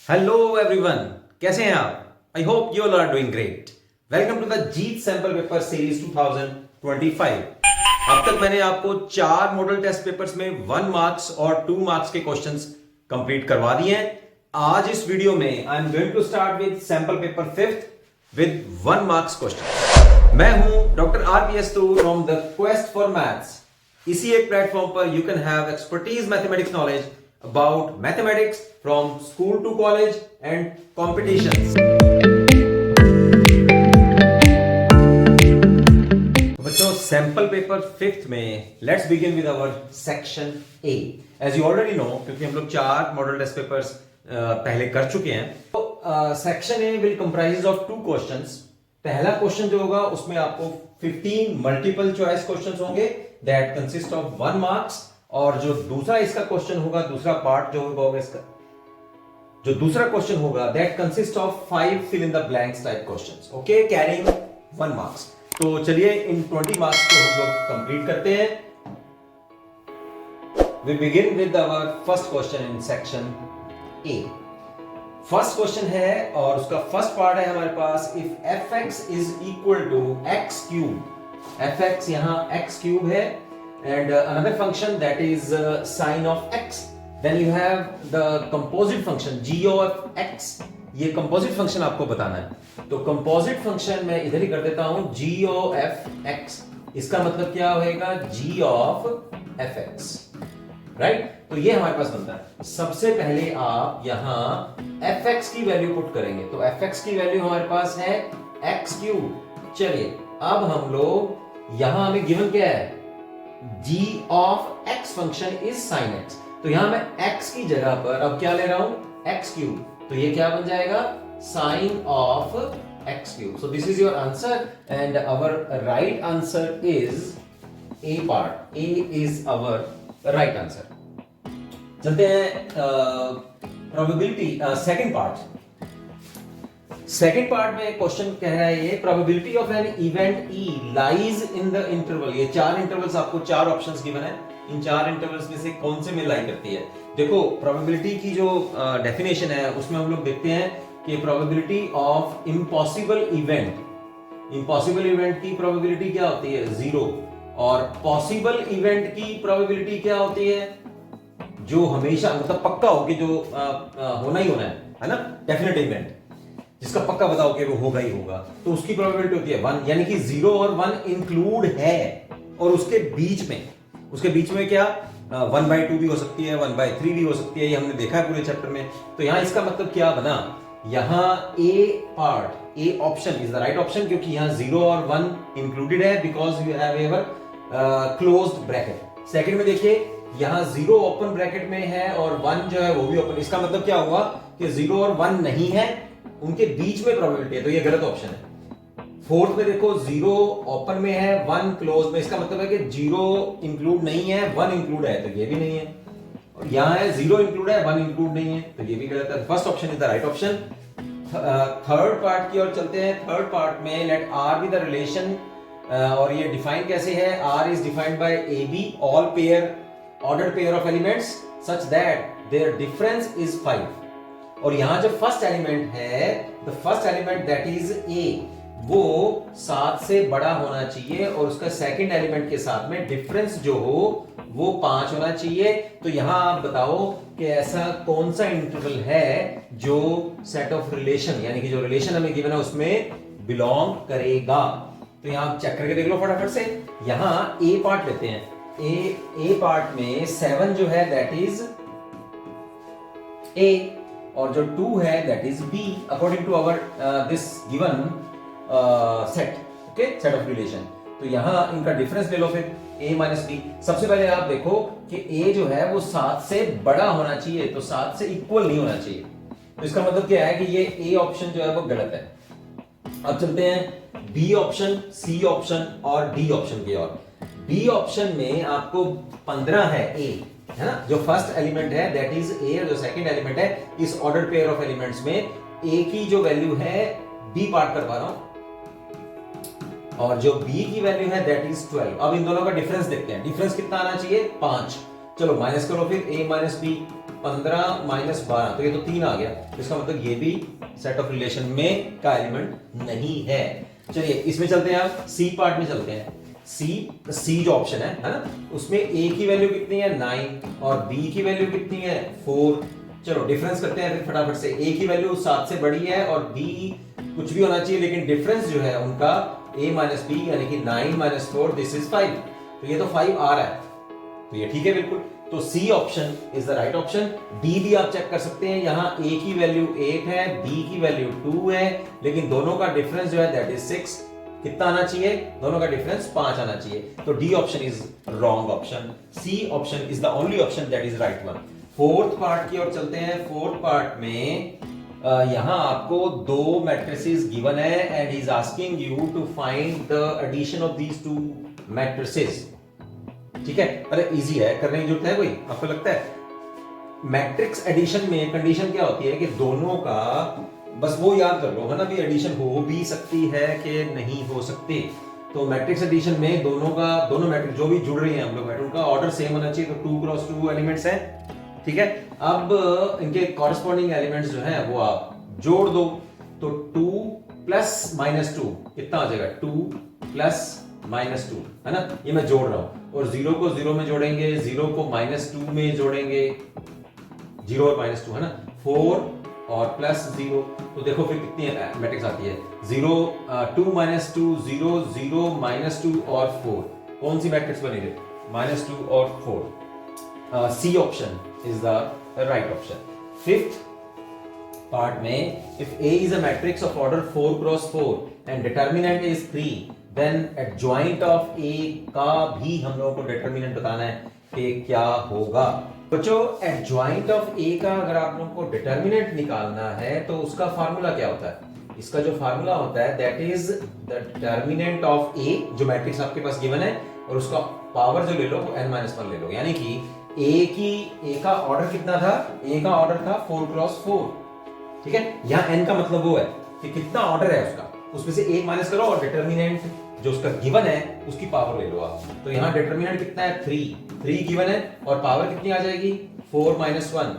Hello everyone, कैसे हैं आप? I hope you all are doing great. Welcome to the Jeet sample paper series 2025। अब तक मैंने आपको 4 मॉडल टेस्ट पेपर्स में 1 मार्क्स और 2 मार्क्स के क्वेश्चंस कंप्लीट करवा दिए हैं। आज इस वीडियो में I am going to start with sample paper 5th with 1 marks question. मैं हूं doctor RPS from the quest for maths. इसी एक प्लेटफॉर्म पर you can have expertise mathematics knowledge about mathematics from school to college and competitions. बच्चों, sample paper 5th में let's begin with our section A. As you already know, क्योंकि हम लोग 4 model test papers पहले कर चुके हैं, तो section A will comprise of 2 questions. पहला क्वेश्चन जो होगा उसमें आपको 15 मल्टीपल चॉइस क्वेश्चंस होंगे दैट कंसिस्ट ऑफ 1 मार्क्स, और जो दूसरा इसका क्वेश्चन होगा, दूसरा पार्ट जो होगा इसका, जो दूसरा क्वेश्चन होगा that consist of 5 fill in the blanks type questions, okay, carrying 1 marks. तो चलिए इन 20 मार्क्स को हम लोग कंप्लीट करते हैं। We begin with our first question in section A. First question है और उसका फर्स्ट पार्ट है हमारे पास, if fx is equal to x cube. fx यहां x क्यूब है and another function that is sine of x, then you have the composite function g of x। ये composite function आपको बताना है, तो composite function मैं इधर ही कर देता हूं g of x। इसका मतलब क्या होगा, g of fx, राइट? तो ये हमारे पास बनता है। सबसे पहले आप यहां fx की वैल्यू पुट करेंगे, तो fx की वैल्यू हमारे पास है x क्यूब। चलिए अब हम लोग यहां हमें गिवन क्या है, g of x function is sin x, तो यहां मैं x की जगह पर अब क्या ले रहा हूं, x क्यूब, तो ये क्या बन जाएगा, sin of x cube. So this is your answer and our right answer is a part. a is our right answer. चलते हैं probability second part. Second part में क्वेश्चन कह रहा है, ये probability of an event E lies in the interval. ये 4 intervals, आपको 4 options given है, इन 4 इंटरवल्स में से कौन से में लाई करती है। देखो, प्रोबेबिलिटी की जो डेफिनेशन है उसमें हम लोग देखते हैं कि probability of impossible event, impossible event की प्रोबेबिलिटी क्या होती है, 0, और पॉसिबल इवेंट की प्रोबेबिलिटी क्या होती है, जो हमेशा मतलब पक्का हो कि जो होना ही होना है ना, डेफिनेट इवेंट जिसका पक्का बताओ कि वो होगा ही होगा, तो उसकी प्रोबेबिलिटी होती है 1। यानी कि 0 और 1 इंक्लूड है, और उसके बीच में क्या 1/2 भी हो सकती है, 1/3 भी हो सकती है, ये हमने देखा है पूरे चैप्टर में। तो यहां इसका मतलब क्या बना, यहां A part, A option is the right option, क्योंकि यहां 0 और 1 इंक्लूडेड है because you have ever closed bracket. Second में देखिए, यहां 0 ओपन ब्रैकेट में है और 1 जो है वो भी ओपन। इसका मतलब क्या हुआ कि 0 और 1 नहीं है, उनके बीच में प्रोबेबिलिटी है, तो ये गलत ऑप्शन है। फोर्थ में देखो, 0 ओपन में है, 1 क्लोज में, इसका मतलब है कि 0 इंक्लूड नहीं है, 1 इंक्लूड है, तो ये भी नहीं है। और यहां है 0 इंक्लूड है, 1 इंक्लूड नहीं है, तो ये भी गलत है। First option is the right option. Third part की ओर चलते हैं। थर्ड पार्ट में let R be the relation, और ये डिफाइन कैसे है, R is defined by A B all pair ordered pair of elements such that their difference is 5। और यहां जो फर्स्ट एलिमेंट है, the first element that is A, वो 7 से बड़ा होना चाहिए, और उसका सेकंड एलिमेंट के साथ में डिफरेंस जो हो वो 5 होना चाहिए। तो यहां आप बताओ कि ऐसा कौन सा इंटरवल है जो सेट ऑफ रिलेशन, यानी कि जो रिलेशन हमें गिवन है उसमें बिलोंग करेगा। तो यहां आप चेक करके देख लो फटाफट से। यहां ए पार्ट लेते हैं, ए पार्ट में 7 जो है दैट इज ए, और जो 2 है that is B according to our this given set, okay, set of relation. तो यहां इनका डिफरेंस ले लो फिर, a माइनस बी। सबसे पहले आप देखो कि a जो है वो 7 से बड़ा होना चाहिए, तो 7 से इक्वल नहीं होना चाहिए, तो इसका मतलब क्या है कि ये a ऑप्शन जो है वो गलत है। अब चलते हैं बी ऑप्शन, सी ऑप्शन और डी ऑप्शन की ओर। बी ऑप्शन में आपको 15 है, a है ना, जो फर्स्ट एलिमेंट है दैट इज ए, और जो सेकंड एलिमेंट है इस ऑर्डर पेयर ऑफ एलिमेंट्स में ए की जो वैल्यू है, बी पार्ट करवा रहा हूं, और जो बी की वैल्यू है दैट इज 12। अब इन दोनों का डिफरेंस देखते हैं, डिफरेंस कितना आना चाहिए, 5। चलो माइनस करो फिर, a माइनस बी, 15 माइनस 12, तो ये तो 3 आ गया, इसका मतलब ये भी सेट ऑफ रिलेशन में का एलिमेंट नहीं है। चलिए इसमें चलते हैं, आप सी पार्ट में चलते हैं। सी जो ऑप्शन है ना, उसमें ए की वैल्यू कितनी है 9 और बी की वैल्यू कितनी है 4। चलो डिफरेंस करते हैं फिर फटाफट से। ए की वैल्यू 7 से बड़ी है और बी कुछ भी होना चाहिए, लेकिन डिफरेंस जो है उनका a माइनस बी यानी कि 9 माइनस 4 दिस इज 5, तो ये तो 5 आ रहा है, तो ये ठीक है बिल्कुल। तो C option is the right option. D भी आप चेक कर सकते हैं, यहाँ a की वैल्यू 8 है, b की वैल्यू 2 है, लेकिन दोनों का डिफरेंस जो है दैट इज 6। कितना आना चाहिए? दोनों का डिफरेंस 5 आना चाहिए, तो D option is wrong option. C option is the only option that is right one. Fourth part की ओर चलते हैं। फोर्थ पार्ट में यहां आपको दो मैट्रिसेस गिवन है and he is asking you to find the addition of these two matrices. ठीक है, अरे इजी है, करने की जरूरत है कोई, आपको लगता है? मैट्रिक्स एडिशन में कंडीशन क्या होती है कि दोनों का, बस वो याद कर लो है ना, भी एडिशन हो भी सकती है कि नहीं हो सकती। तो मैट्रिक्स एडिशन में दोनों मैट्रिक्स जो भी जुड़ रही हैं हम लोग, उनका ऑर्डर सेम होना चाहिए, तो 2 क्रॉस 2 एलिमेंट्स हैं। ठीक है, अब इनके कॉरस्पॉन्डिंग एलिमेंट्स जो हैं वो आप जोड़ दो, तो 2 प्लस माइनस 2 कितना हो जाएगा? 2 प्लस माइनस 2 है ना, ये मैं जोड़ रहा हूं। और 0 को 0 में जोड़ेंगे, 0 को -2 में जोड़ेंगे, 0 और -2 है ना, 4 और प्लस 0, तो देखो फिर कितनी मैट्रिक्स आती है 0 2 -2 0 0 -2 और 4। कौन सी मैट्रिक्स बनेगी? -2 और 4। C option is the right option. Fifth part में, if A is a matrix of order 4 cross 4 and determinant is 3, then adjoint of A का भी हम लोगों को डिटरमिनेंट बताना है कि क्या होगा। बच्चों एडजॉइंट ऑफ A का अगर आप लोगों को डिटरमिनेंट निकालना है तो उसका फार्मूला क्या होता है? इसका जो फार्मूला होता है that is the determinant of A, जो मैट्रिक्स आपके पास गिवन है, और उसका पावर जो ले लो वो n-1 ले लो, यानी कि A का ऑर्डर कितना था? A का ऑर्डर था 4 क्रॉस 4। ठीक है, यहाँ n का मतलब वो है कि कितना ऑर्डर है उसका, उसमें से 1 माइनस करो और डिटरमिनेंट जो उसका गिवन है उसकी पावर ले लो आप। तो यहाँ डिटरमिनेंट कितना है? 3 गिवन है, और पावर कितनी आ जाएगी? 4 माइनस 1।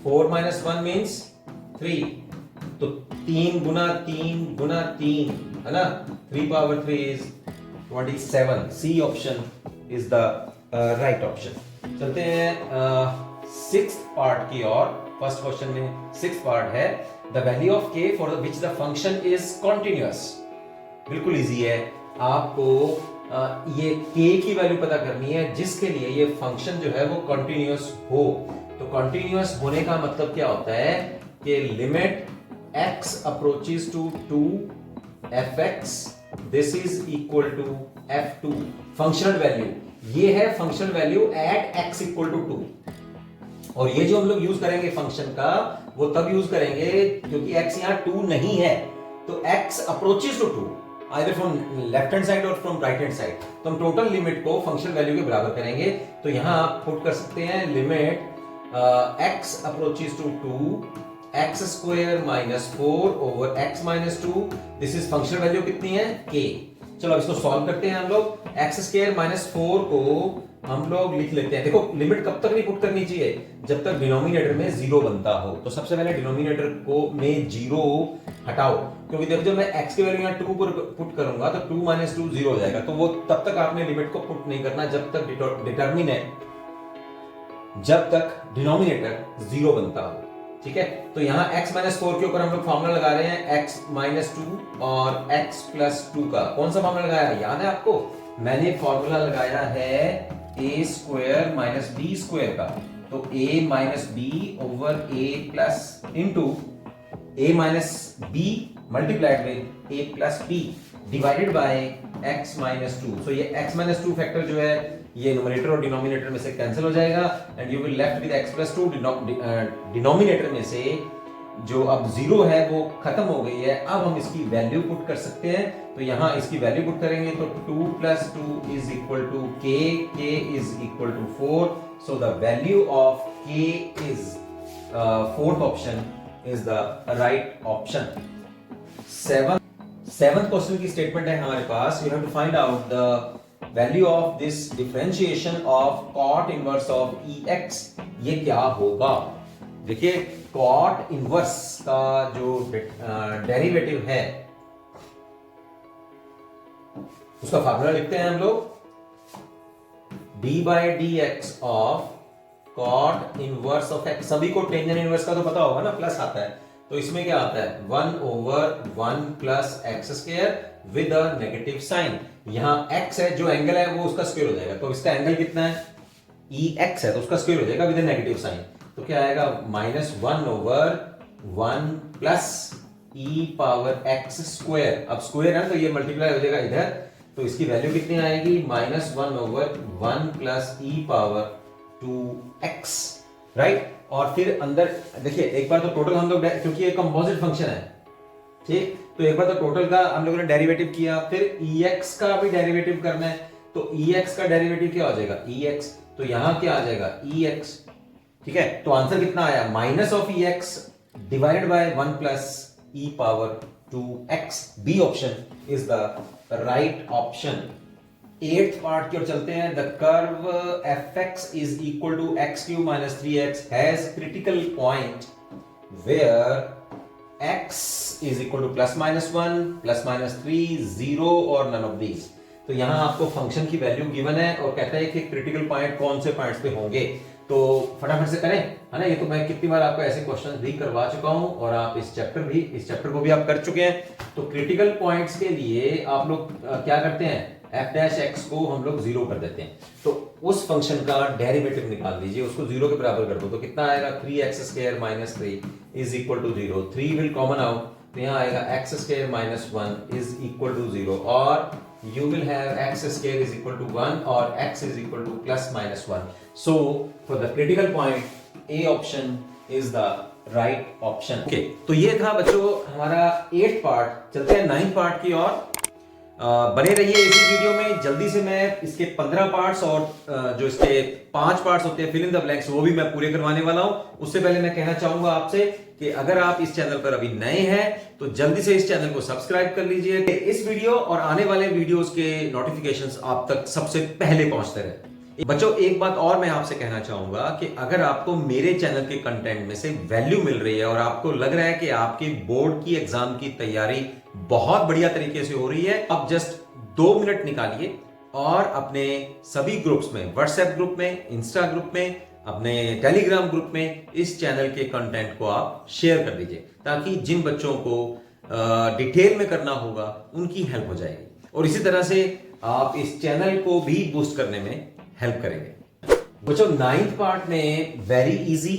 4 माइनस 1 मीन्स 3, तो 3 गुना 3 गुना 3 है ना, 3 power 3 is 27। C option is the right option. चलते हैं सिक्स्थ पार्ट की ओर। फर्स्ट क्वेश्चन में सिक्स्थ पार्ट है, the value of k for which the function is continuous. बिल्कुल इजी है, आपको ये k की वैल्यू पता करनी है जिसके लिए ये फंक्शन जो है वो कॉन्टिन्यूअस हो। तो कॉन्टिन्यूअस होने का मतलब क्या होता है कि limit x approaches to 2 fx this is equal to f2। Functional value ये है, functional value at x equal to 2। और ये जो हम लोग यूज करेंगे फंक्शन का, वो तब यूज करेंगे क्योंकि x यहाँ 2 नहीं है, तो x approaches to 2 either from left hand side और फ्रॉम राइट हैंड साइड, तो हम टोटल लिमिट को फंक्शन वैल्यू के बराबर करेंगे। तो यहाँ आप पुट कर सकते हैं limit x approaches to 2 x square minus 4 over x minus 2, this is function value कितनी है? k। चलो अब इसको सॉल्व करते हैं हम लोग। x स्क्वायर माइनस 4 को हम लोग लिख लेते हैं। देखो लिमिट कब तक नहीं पुट करनी चाहिए? जब तक डिनोमिनेटर में 0 बनता हो। तो सबसे पहले डिनोमिनेटर को में 0 हटाओ, क्योंकि देखो जब मैं x की वैल्यू यहाँ 2 पर पुट करूंगा तो 2 माइनस 2 0 हो जाएगा, तो वो तब तक आपने लिमिट को पुट नहीं करना जब तक डिनोमिनेटर 0 बनता हो। ठीक है, तो यहाँ x माइनस 4 के ऊपर हम लोग फॉर्मूला लगा रहे हैं x माइनस 2 और x प्लस 2 का। कौन सा फॉर्मूला लगाया है याद है आपको? मैंने फॉर्मूला लगाया है a square minus B square का, तो a minus B over a plus into a minus B multiplied with a plus b divided by x minus 2। So ये x माइनस 2 फैक्टर जो है ये न्यूमरेटर और डिनोमिनेटर में से कैंसिल हो जाएगा and you will left with x plus 2। Denominator में से जो अब 0 है वो खत्म हो गई है। अब हम इसकी वैल्यू पुट कर सकते हैं, तो यहाँ इसकी वैल्यू पुट करेंगे तो 2 plus 2 is equal to k, k is equal to 4। So the value of k is fourth option is the right option. Seventh question की स्टेटमेंट है हमारे पास, you have to find out the value of this differentiation of cot inverse of ex। ये क्या होगा? देखिए cot inverse का जो डेरिवेटिव है उसका फार्मूला लिखते हैं हम लोग, D by D X of cot inverse of X. सभी को टेंजेंट इनवर्स का तो पता होगा ना, प्लस आता है, तो इसमें क्या आता है 1/1 plus X square with a negative sign. यहां एक्स है, जो एंगल है वो उसका स्क्वायर हो जाएगा, तो इसका एंगल कितना है ई एक्स है, तो उसका स्क्वायर हो जाएगा विद अ नेगेटिव साइन। तो क्या आएगा -1/1 प्लस ई पावर एक्स स्क्वायर। अब स्क्वायर है तो ये मल्टीप्लाई हो जाएगा इधर, तो इसकी वैल्यू कितनी आएगी -1/1 प्लस ई पावर 2x, राइट। और फिर अंदर देखिए एक बार तो टोटल हम लोग, क्योंकि ये कंपोजिट फंक्शन है, ठीक, तो एक बार तो टोटल का हम लोगों ने डेरिवेटिव किया, फिर ex का भी डेरिवेटिव करना है, तो ex का डेरिवेटिव क्या हो जाएगा ex, तो यहां क्या आ जाएगा ex, ठीक है। तो आंसर कितना आया minus of ex divided by 1 plus e power 2x। B option is the right option. 8th part की ओर चलते हैं। The curve fx is equal to x³ minus 3x has critical point where x is equal to +-1 +-3 0 और none of these. तो यहां आपको function की value given है और कहता है कि क्रिटिकल पॉइंट कौन से पॉइंट्स पे होंगे, तो फटाफट से करें, है ना। ये तो मैं कितनी बार आपको ऐसे क्वेश्चंस भी करवा चुका हूं और आप इस चैप्टर को भी आप कर चुके हैं। तो क्रिटिकल पॉइंट्स के लिए आप लोग क्या करते हैं, f' को हम लोग 0 कर देते हैं, तो उस फंक्शन का डेरिवेटिव निकाल लीजिए, उसको 0 के बराबर कर दो, तो कितना आएगा 3x² minus 3 is equal to 0। 3 will common out, तो यहाँ आएगा x² minus 1 is equal to 0 और you will have x² is equal to 1 और x is equal to +-1। So for the critical point A option is the right option। Okay, तो ये था बच्चों हमारा 8th पार्ट। चलते हैं 9th पार्ट की ओर। बने रहिए इसी वीडियो में। जल्दी से मैं इसके 15 पार्ट्स और जो इसके 5 पार्ट्स होते हैं फिल इन द ब्लैंक्स, वो भी मैं पूरे करवाने वाला हूं। उससे पहले मैं कहना चाहूंगा आपसे कि अगर आप इस चैनल पर अभी नए हैं तो जल्दी से इस चैनल को सब्सक्राइब कर लीजिए, इस वीडियो और आने वाले वीडियोस के नोटिफिकेशंस आप तक सबसे पहले पहुंचते रहे। बच्चों एक बात और मैं आपसे कहना चाहूंगा कि अगर आपको मेरे चैनल के कंटेंट में से वैल्यू मिल रही है और आपको लग रहा है कि आपकी बोर्ड की एग्जाम की तैयारी बहुत बढ़िया तरीके से हो रही है, अब जस्ट 2 मिनट निकालिए और अपने सभी ग्रुप्स में, व्हाट्सएप ग्रुप में, इंस्टा ग्रुप में, अपने टेलीग्राम ग्रुप में इस चैनल के कंटेंट को आप शेयर कर दीजिए, ताकि जिन बच्चों को डिटेल में करना होगा उनकी हेल्प हो जाएगी और इसी तरह से आप इस चैनल को भी बूस्ट करने में हेल्प करेंगे। बच्चों 9th पार्ट में very easy,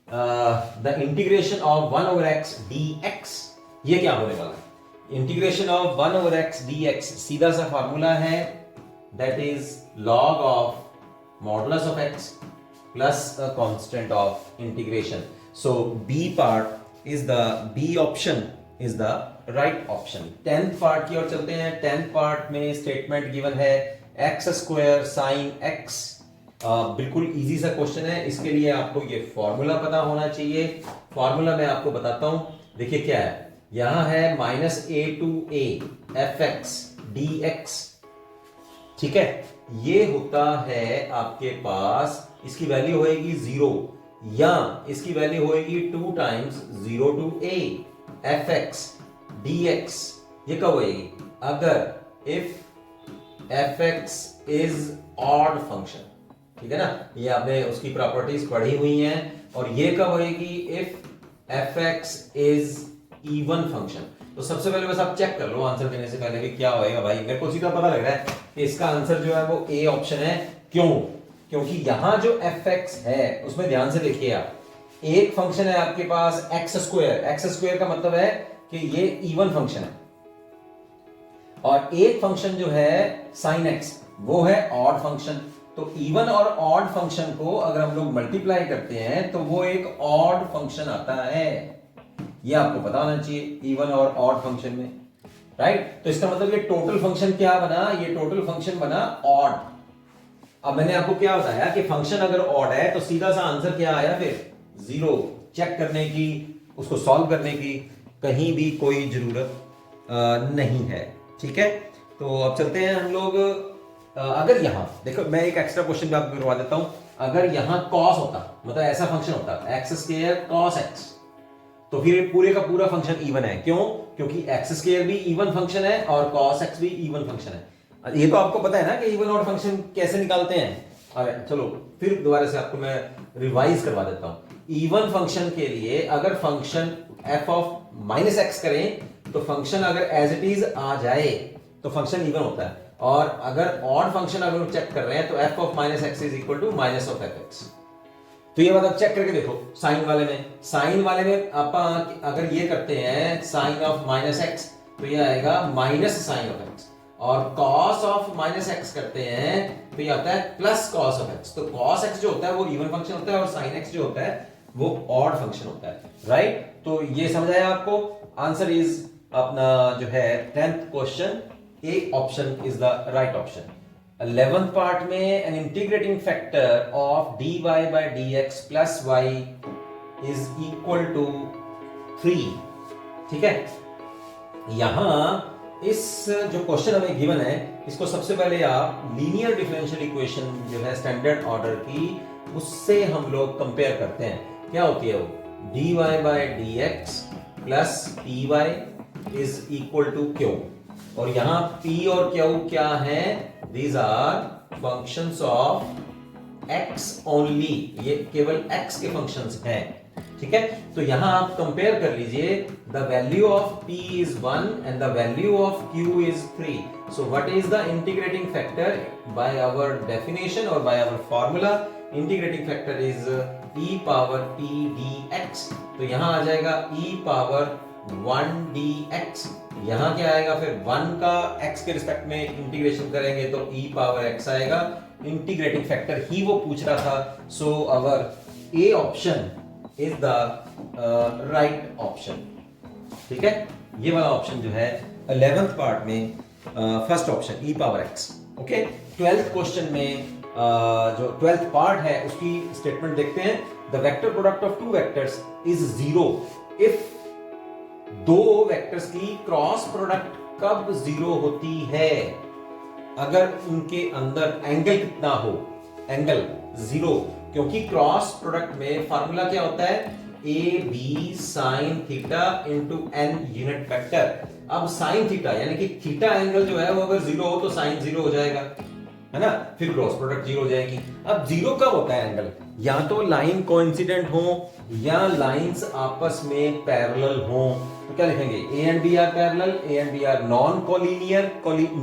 the integration of 1/x dx, ये क्या होने वाला है, इंटीग्रेशन ऑफ 1/x dx सीधा सा फार्मूला है, that is log of modulus of x plus a constant of integration. So B part is the, B option is the right option. 10th part की ओर चलते हैं। 10th पार्ट में statement given है x² sin x। बिल्कुल easy सा question है, इसके लिए आपको ये फॉर्मूला पता होना चाहिए। फॉर्मूला मैं आपको बताता हूं, देखिए क्या है, यहां है -a to a fx dx, ठीक है। ये होता है आपके पास, इसकी वैल्यू होएगी 0 या इसकी वैल्यू होएगी 2 times 0 to a fx dx। ये कब होएगी, अगर if fx is odd function, ठीक है ना, ये आपने उसकी प्रॉपर्टीज पढ़ी हुई हैं। और ये कब होएगी, if fx is even function. तो सबसे पहले बस आप चेक कर लो आंसर देने से पहले भी क्या होएगा। भाई मेरे को सीधा पता लग रहा है कि इसका आंसर जो है वो ए ऑप्शन है। क्यों, क्योंकि यहां जो fx है उसमें ध्यान से देखिए आप, एक फंक्शन है आपके पास x² का मतलब है कि ये इवन फंक्शन है, और एक फंक्शन जो है sin x वो है ऑड फंक्शन। तो इवन और ऑड फंक्शन को अगर हम लोग मल्टीप्लाई करते हैं तो वो एक ऑड फंक्शन आता है, ये आपको पता होना चाहिए, इवन और ऑड फंक्शन में, राइट। तो इसका मतलब ये टोटल फंक्शन क्या बना, ये टोटल फंक्शन बना ऑड। अब मैंने आपको क्या बताया कि फंक्शन अगर ऑड है तो सीधा सा आंसर क्या आया फिर 0। चेक करने की, उसको सॉल्व करने की कहीं भी कोई जरूरत नहीं है, ठीक है। तो अब चलते हैं हम लोग, अगर यहां देखो मैं एक एक्स्ट्रा क्वेश्चन भी आपको करवा देता हूं। अगर यहाँ cos होता, मतलब ऐसा फंक्शन होता एक्स स्क्वायर cos x, तो फिर पूरे का पूरा फंक्शन इवन है। क्यों? क्योंकि एक्स स्क्वायर भी इवन फंक्शन है और cos x भी इवन फंक्शन है। ये तो आपको पता है ना कि इवन और फंक्शन कैसे निकालते हैं। अरे चलो फिर दोबारा से आपको मैं रिवाइज करवा देता हूं। इवन फंक्शन के लिए अगर function f of minus x करें तो फंक्शन अगर एज इट इज आ जाए तो फंक्शन इवन होता है, और अगर ऑड फंक्शन अगर चेक कर रहे हैं तो f of minus X is equal to minus of F X. तो ये बात आप चेक करके देखो। साइन वाले में आप अगर ये करते हैं साइन ऑफ माइनस एक्स तो ये आएगा माइनस साइन ऑफ एक्स, और cos ऑफ माइनस एक्स करते हैं तो ये आता है प्लस cos ऑफ एक्स। तो cos x जो होता है वो इवन फंक्शन होता है और sin x जो होता है वो ऑड फंक्शन होता है, राइट। तो ये समझ आया आपको। आंसर इज अपना जो है 10th question, A option is the right option. 11th part में an integrating factor of dy by dx plus y is equal to 3। ठीक है, यहां इस जो क्वेश्चन हमें गिवन है इसको सबसे पहले आप लीनियर डिफरेंशियल इक्वेशन जो है स्टैंडर्ड ऑर्डर की, उससे हम लोग कंपेयर करते हैं। क्या होती है वो? dy by dx plus py is equal to q, और यहां p और q क्या है? These are functions of x only, ये केवल x के फंक्शंस हैं। ठीक है, तो यहां आप कंपेयर कर लीजिए। The value of p is 1 and the value of q is 3। So what is the integrating factor? By our definition और by our formula, integrating factor is e power p dx। तो यहां आ जाएगा e power 1 dx। यहां क्या आएगा फिर? 1 का x के रिस्पेक्ट में इंटीग्रेशन करेंगे तो e पावर x आएगा। इंटीग्रेटिंग फैक्टर ही वो पूछ रहा था। So our A option is the right option. ठीक है, ये वाला ऑप्शन जो है 11th पार्ट में first option e power x। Okay, 12th question में जो 12th पार्ट है उसकी स्टेटमेंट देखते हैं। The vector product of two vectors is 0 if, दो वेक्टर्स की क्रॉस प्रोडक्ट कब 0 होती है? अगर उनके अंदर एंगल कितना हो? एंगल 0, क्योंकि क्रॉस प्रोडक्ट में फार्मूला क्या होता है? A B sine theta into N unit vector. अब साइन थीटा यानी कि थीटा एंगल जो है वो अगर 0 हो तो साइन 0 हो जाएगा, है ना, फिर क्रॉस प्रोडक्ट 0 हो जाएगी। अब 0 कब होता है एंगल? या तो लाइन कोइंसिडेंट हो या लाइंस आपस में पैरेलल हो। तो क्या लिखेंगे? A and B are parallel, A and B are non collinear.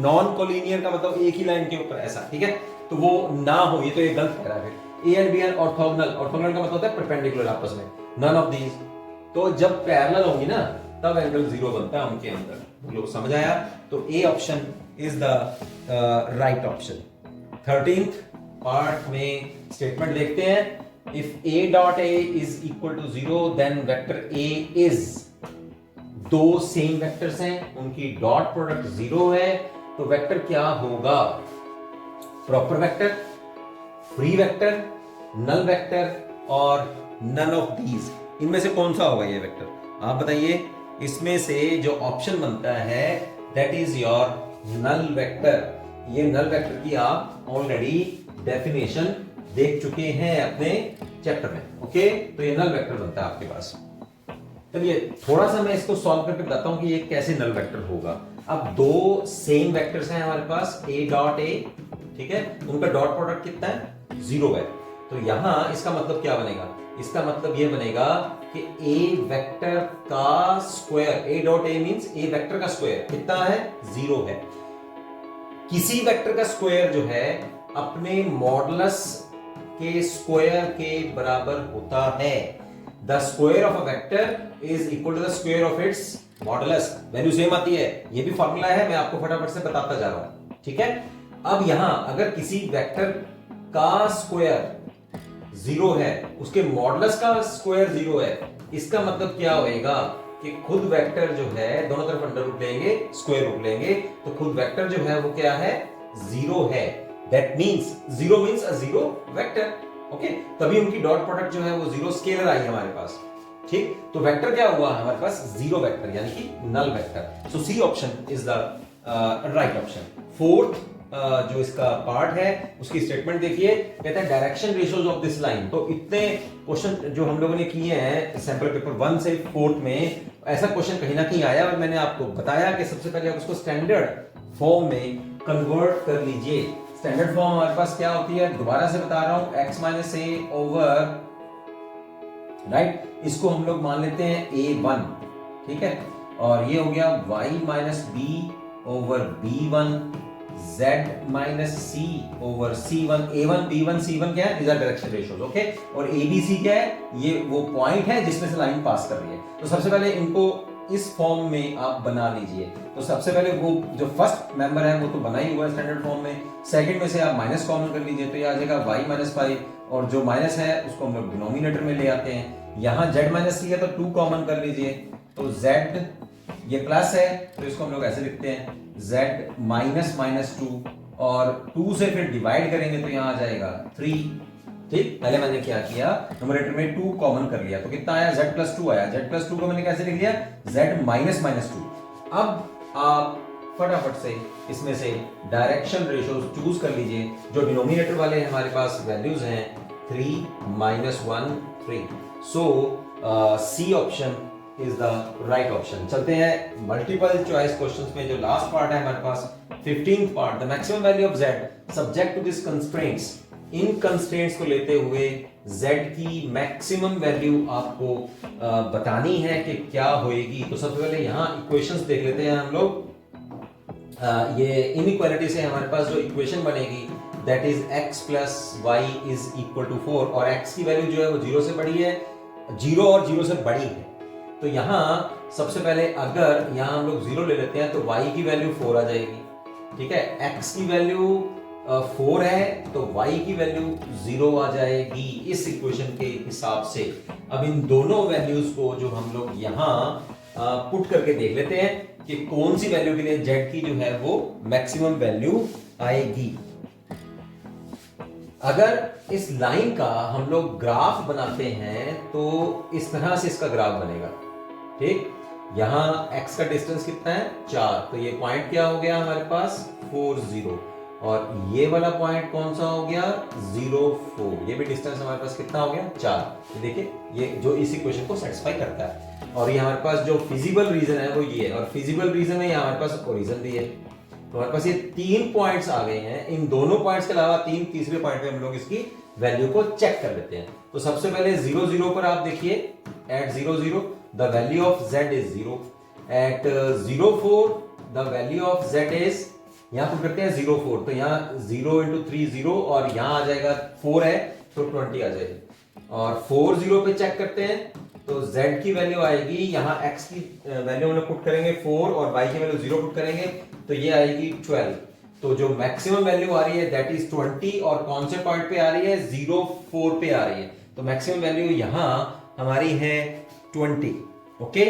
Non collinear का मतलब एक ही लाइन के ऊपर ऐसा, ठीक है, तो वो ना हो, ये तो ये गलत कह रहा है। फिर A and B are orthogonal, orthogonal का मतलब होता है परपेंडिकुलर आपस में, नन ऑफ दीज। तो जब पैरेलल होंगी ना तब एंगल 0 बनता है उनके अंदर। लोग समझ आया? तो A option is the right option. 13th part में स्टेटमेंट देखते हैं। If a dot a is equal to 0 then vector a is, दो सेम वेक्टर्स हैं, उनकी डॉट प्रोडक्ट 0 है, तो वेक्टर क्या होगा? Proper vector, free vector, null vector और नन ऑफ दीज। इनमें से कौन सा होगा ये वेक्टर? आप बताइए। इसमें से जो ऑप्शन बनता है that is your null vector. ये नल वेक्टर की आप ऑलरेडी डेफिनेशन देख चुके हैं अपने चैप्टर में। ओके, तो ये नल वेक्टर बनता है आपके पास। चलिए थोड़ा सा मैं इसको सॉल्व करके बताता हूं कि ये कैसे नल वेक्टर होगा। अब दो सेम वेक्टर्स हैं हमारे पास, a डॉट a, ठीक है, उनका डॉट प्रोडक्ट कितना है? 0 है। तो यहां इसका मतलब क्या बनेगा? इसका मतलब ये बनेगा कि a वेक्टर का square, a dot a means a vector का स्क्वायर कितना है? 0 है। किसी वेक्टर का स्क्वायर जो है अपने मॉडुलस के स्क्वायर के बराबर होता है। The square of a vector is equal to the square of its modulus. Value same आती है, ये भी फॉर्मूला है, मैं आपको फटाफट से बताता जा रहा हूं, ठीक है। अब यहां अगर किसी वेक्टर का स्क्वायर 0 है, उसके मॉडुलस का स्क्वायर 0 है, इसका मतलब क्या होएगा कि खुद वेक्टर जो है दोनों तरफ अंडर रूट लेंगे, स्क्वायर रूट लेंगे, तो खुद वेक्टर जो है वो क्या है? 0 है। That means 0 means a 0 vector. Okay, तभी उनकी डॉट प्रोडक्ट जो है वो 0 स्केलर आई हमारे पास, ठीक। तो वेक्टर क्या हुआ हमारे पास? 0 वेक्टर, यानी कि null vector. So C option is the right option. 4th जो इसका पार्ट है उसकी स्टेटमेंट देखिए, कहता है direction ratios of this line. तो इतने क्वेश्चन जो हम लोगों ने किए हैं सैंपल पेपर 1 से 4 में, ऐसा क्वेश्चन कहीं ना कहीं आया और मैंने आपको बताया कि सबसे पहले आप उसको स्टैंडर्ड फॉर्म में कन्वर्ट कर लीजिए। स्टैंडर्ड फॉर्म हमारे पास क्या होती है, दोबारा से बता रहा हूं, x माइनस ए ओवर, राइट, इसको हम लोग मान लेते हैं a1, ठीक है, और ये हो गया y minus B over b1, z minus c over c1, a1 b1 c1 क्या है, these are direction ratios, okay, और abc क्या है, ये वो पॉइंट है जिसमें से लाइन पास कर रही है। तो सबसे पहले इनको इस फॉर्म में आप बना लीजिए। तो सबसे पहले वो जो फर्स्ट मेंबर है वो तो बना ही हुआ है स्टैंडर्ड फॉर्म में, सेकंड में से आप माइनस कॉमन कर लीजिए, तो ये आ जाएगा y माइनस 5, और जो माइनस है उसको हम लोग डिनोमिनेटर में ले आते हैं। यहाँ z माइनस c है तो 2 कॉमन कर लीजिए, तो z ये प्लस है तो इसको हम लोग ऐसे लिखते हैं z माइनस माइनस 2, और 2 से फिर डिवाइड करेंगे तो यहाँ आ जाएगा 3, ठीक। पहले मैंने क्या किया, न्यूमरेटर में 2 कॉमन कर लिया तो कितना आया, z प्लस 2 आया। z प्लस 2 को मैंने कैसे लिख लिया, z माइनस माइनस 2। अब आप फटाफट से इसमें से डायरेक्शन रेशियोज चूज कर लीजिए। जो डिनोमिनेटर वाले हमारे पास वैल्यूज हैं 3 minus 1 3, so C option is the right option. चलते हैं मल्टीपल चॉइस क्वेश्चंस में। जो लास्ट पार्ट है हमारे पास 15th part, the maximum value of z subject to this constraints. इन कंस्ट्रेंट्स को लेते हुए z की मैक्सिमम वैल्यू आपको बतानी है कि क्या होएगी। तो सबसे पहले यहाँ इक्वेशंस देख लेते हैं हम लोग। ये इनइक्वालिटी से हमारे पास जो इक्वेशन बनेगी that is x plus Y is equal to 4, और x की वैल्यू जो है वो 0 से बड़ी है, 0 और 0 से बड़ी है। तो यहाँ सबसे पहले अगर यहाँ हम लोग 0 ले लेते हैं तो y की वैल्यू 4 आ जाएगी, ठीक है। x की वैल्यू 4 है तो y की वैल्यू 0 आ जाएगी इस इक्वेशन के हिसाब से। अब इन दोनों वैल्यूज को जो हम लोग यहाँ पुट करके देख लेते हैं कि कौन सी वैल्यू के लिए z की जो है वो मैक्सिमम वैल्यू आएगी। अगर इस लाइन का हम लोग ग्राफ बनाते हैं तो इस तरह से इसका ग्राफ बनेगा, ठीक। यहां x का डिस्टेंस कितना है 4, तो ये पॉइंट क्या हो गया हमारे पास 4 0, और ये वाला पॉइंट कौन सा हो गया 0 4, ये भी डिस्टेंस हमारे पास कितना हो गया 4। तो देखिए ये जो इस इक्वेशन को सेटिस्फाई करता है। और ये हमारे पास जो फिजिबल रीजन है वो ये है, और फिजिबल रीजन में हमारे पास ओरिजिन भी है। तो हमारे पास ये 3 पॉइंट्स आ गए हैं। इन दोनों पॉइंट्स के अलावा तीसरे पॉइंट पे हम लोग इसकी वैल्यू को चेक कर लेते हैं। तो सबसे पहले 0 0 पर आप देखिए, at 0 0 the value of z is 0, at 0 4 the value of z is, यहां पुट करते हैं 0 4, तो यहाँ 0 into 3 0, और यहाँ आ जाएगा 4 है तो 20 आ जाएगी। और 4 0 पे चेक करते हैं तो z की वैल्यू आएगी, यहाँ x की वैल्यू हम लोग पुट करेंगे 4 और y की वैल्यू 0 पुट करेंगे तो ये आएगी 12। तो जो मैक्सिमम वैल्यू आ रही है दैट इज 20, और कौन से पॉइंट पे आ रही है 0 4 पे आ रही है। तो मैक्सिमम वैल्यू यहाँ हमारी है 20, okay.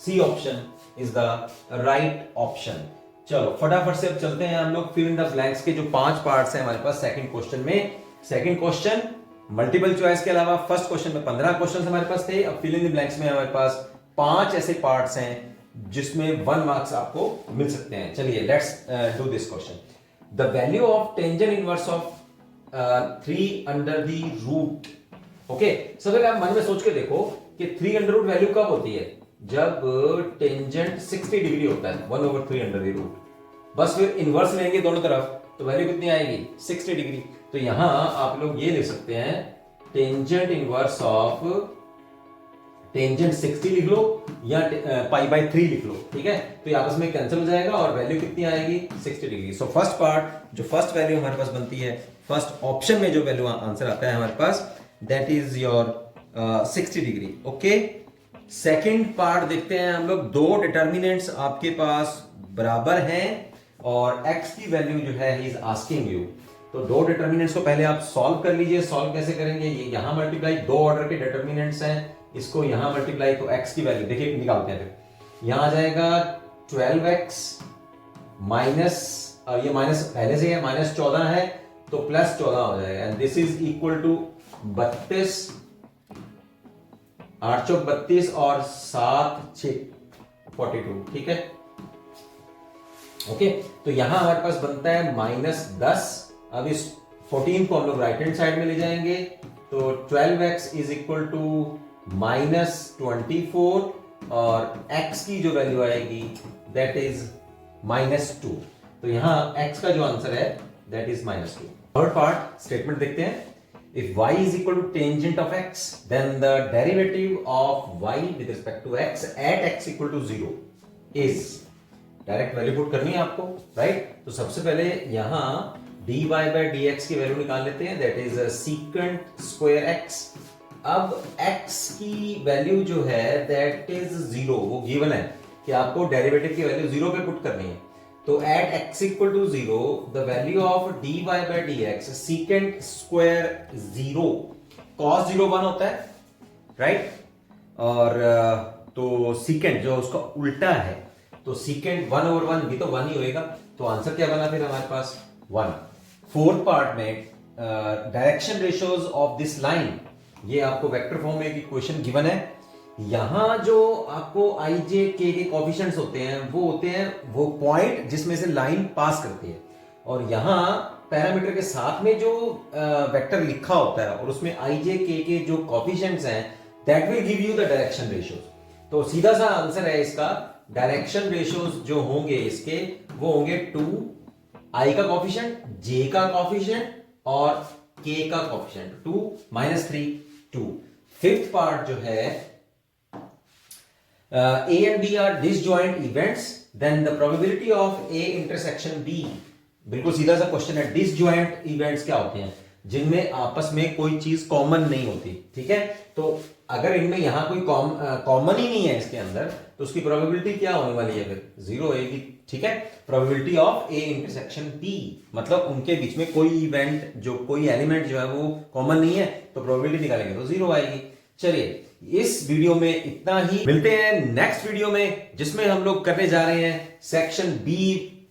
C option is the right option. चलो फटाफट से अब चलते हैं हम लोग फिल इन द ब्लैंक्स के जो 5 पार्ट्स हैं हमारे पास सेकंड क्वेश्चन में। सेकंड क्वेश्चन मल्टीपल चॉइस के अलावा फर्स्ट क्वेश्चन में 15 क्वेश्चंस हमारे पास थे। अब फिल इन द ब्लैंक्स में हमारे पास 5 ऐसे पार्ट्स हैं जिसमें 1 मार्क्स आपको मिल सकते हैं। चलिए let's do this question. The value of tangent inverse of 3 under the root, okay. सबसे आप मन में सोच के देखो कि 3 अंडर रूट वैल्यू कब होती है, जब टेंजेंट 60 डिग्री होता है, 1/3 अंडर द रूट। बस फिर इनवर्स लेंगे दोनों तरफ तो वैल्यू कितनी आएगी 60 डिग्री। तो यहां आप लोग ये लिख सकते हैं टेंजेंट इनवर्स ऑफ, टेंजेंट 60 लिख लो या π/3 लिख लो, ठीक है। तो ये आपस में कैंसिल हो जाएगा और वैल्यू कितनी आएगी 60 डिग्री। सो फर्स्ट पार्ट, जो फर्स्ट वैल्यू हमारे पास बनती है, फर्स्ट ऑप्शन में जो वैल्यू आंसर आता है हमारे पास that is your 60 degree, okay. Second part देखते हैं हम लोग। 2 डिटर्मिनेंट्स आपके पास बराबर हैं और x की वैल्यू जो है ही इज आस्किंग यू। तो 2 डिटर्मिनेंट्स को पहले आप सॉल्व कर लीजिए। सॉल्व कैसे करेंगे, ये यहां मल्टीप्लाई, 2 ऑर्डर के डिटर्मिनेंट्स हैं, इसको यहां मल्टीप्लाई, तो x की वैल्यू देखिए निकालते हैं। फिर यहां आ जाएगा 12x माइनस, और ये माइनस पहले से है, माइनस 14 है तो प्लस 14 हो जाएगा, and this is equal to 32, 8 चौक 32 और 7 6 42, ठीक है। ओके, तो यहां हमारे पास बनता है -10। अब इस 14 को हम लोग राइट हैंड साइड में ले जाएंगे, तो 12x इज इक्वल टू -24 और x की जो वैल्यू आएगी दैट इज -2। तो यहां x का जो आंसर है that is -2। Third part statement देखते हैं। If y is equal to tangent of x, then the derivative of y with respect to x at x equal to 0 is, direct value put करनी है आपको, right? तो सबसे पहले यहां dy by dx की वैल्यू निकाल लेते हैं, that is secant square x। अब x की वैल्यू जो है दैट इज 0, वो गिवन है कि आपको डेरिवेटिव की वैल्यू 0 पे पुट करनी है। तो at x equal to 0, the value of dy by dx secant square 0, cos 0 1 होता है, राइट? और तो secant जो उसका उल्टा है, तो secant 1/1 भी तो 1 ही होएगा। तो आंसर क्या बना फिर हमारे पास 1। फोर्थ पार्ट में direction ratios of this line, ये आपको वेक्टर फॉर्म में एक इक्वेशन गिवन है। यहां जो आपको i j k के कोफिशिएंट्स होते हैं वो होते हैं वो पॉइंट जिसमें से लाइन पास करती है, और यहां पैरामीटर के साथ में जो वेक्टर लिखा होता है और उसमें i j k के जो कोफिशिएंट्स हैं that will give you the direction ratios. तो सीधा सा आंसर है इसका, डायरेक्शन रेशियोज जो होंगे इसके वो होंगे 2 i का कोफिशिएंट, j का कोफिशिएंट और k का कोफिशिएंट, 2 -3 2। फिफ्थ पार्ट जो है A and B are disjoint events, then the probability of A intersection B, बिल्कुल सीधा सा क्वेश्चन है। डिसजॉइंट इवेंट्स क्या होते हैं? जिनमें आपस में कोई चीज कॉमन नहीं होती, ठीक है? तो अगर इनमें यहां कोई कॉमन ही नहीं है इसके अंदर, तो उसकी प्रोबेबिलिटी क्या होने वाली है? फिर 0 होगी, ठीक है? Probability of A intersection B, मतलब उनके बीच में कोई इवेंट जो कोई एलिमेंट जो है वो कॉमन नहीं है, तो प्रोबेबिलिटी निकालेंगे तो 0 आएगी। चलिए इस वीडियो में इतना ही, मिलते हैं नेक्स्ट वीडियो में जिसमें हम लोग करने जा रहे हैं section B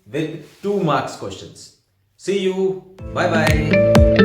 with 2 marks questions. See you, bye bye.